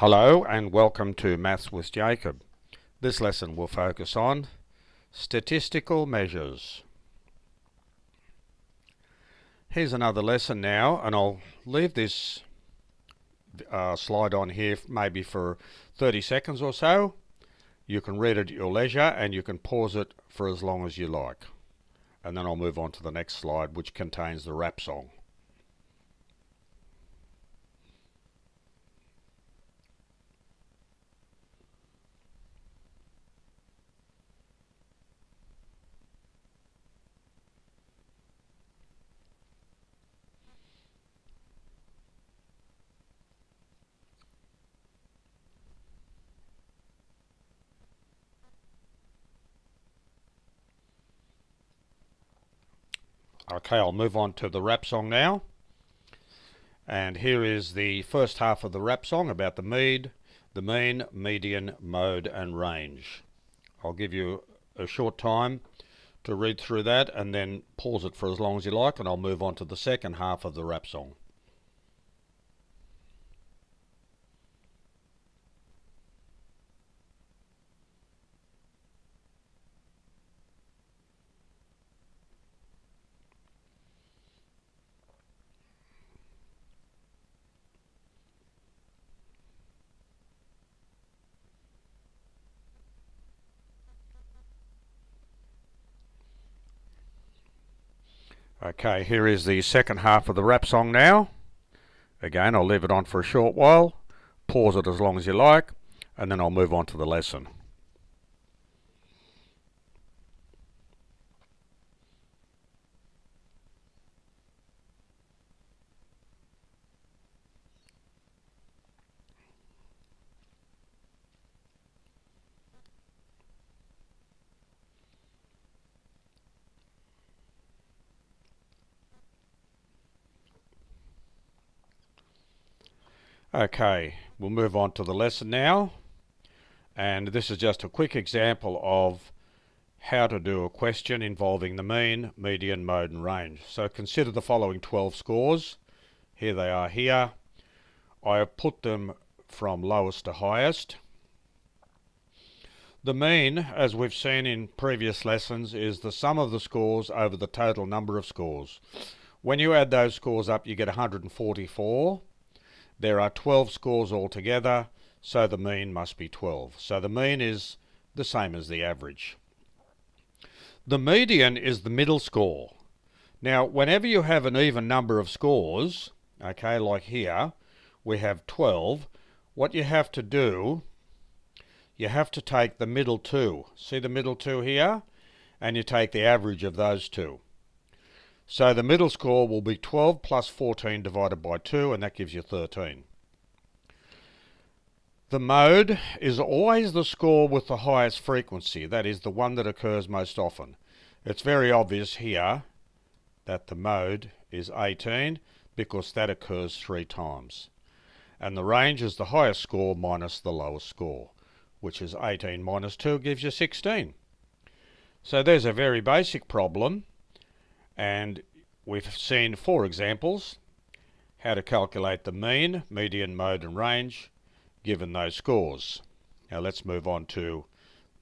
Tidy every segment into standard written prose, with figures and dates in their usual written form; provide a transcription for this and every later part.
Hello and welcome to Maths with Jacob. This lesson will focus on statistical measures. Here's another lesson now, and I'll leave this slide on here maybe for 30 seconds or so. You can read it at your leisure and you can pause it for as long as you like. And then I'll move on to the next slide, which contains the rap song. Okay, I'll move on to the rap song now. And here is the first half of the rap song about the mean, median, mode and range. I'll give you a short time to read through that and then pause it for as long as you like, and I'll move on to the second half of the rap song. Okay, here is the second half of the rap song now. Again, I'll leave it on for a short while, pause it as long as you like, and then I'll move on to the lesson. Okay, we'll move on to the lesson now, and this is just a quick example of how to do a question involving the mean, median, mode and range. So consider the following 12 scores. Here they are here. I have put them from lowest to highest. The mean, as we've seen in previous lessons, is the sum of the scores over the total number of scores. When you add those scores up, you get 144. There are 12 scores altogether, so the mean must be 12. So the mean is the same as the average. The median is the middle score. Now, whenever you have an even number of scores, okay, like here, we have 12, what you have to do, you have to take the middle two. See the middle two here? And you take the average of those two. So the middle score will be 12 plus 14 divided by 2, and that gives you 13. The mode is always the score with the highest frequency, that is the one that occurs most often. It's very obvious here that the mode is 18 because that occurs 3 times. And the range is the highest score minus the lowest score, which is 18 minus 2 gives you 16. So there's a very basic problem, and we've seen 4 examples how to calculate the mean, median, mode and range given those scores. Now let's move on to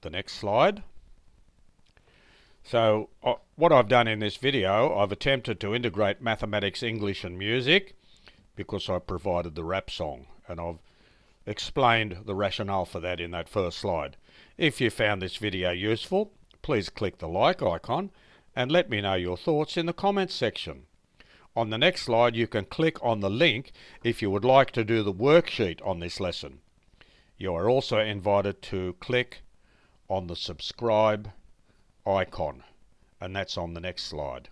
the next slide. So what I've done in this video, I've attempted to integrate mathematics, English and music because I provided the rap song, and I've explained the rationale for that in that first slide. If you found this video useful, please click the like icon and let me know your thoughts in the comments section. On the next slide you can click on the link if you would like to do the worksheet on this lesson. You are also invited to click on the subscribe icon, and that's on the next slide.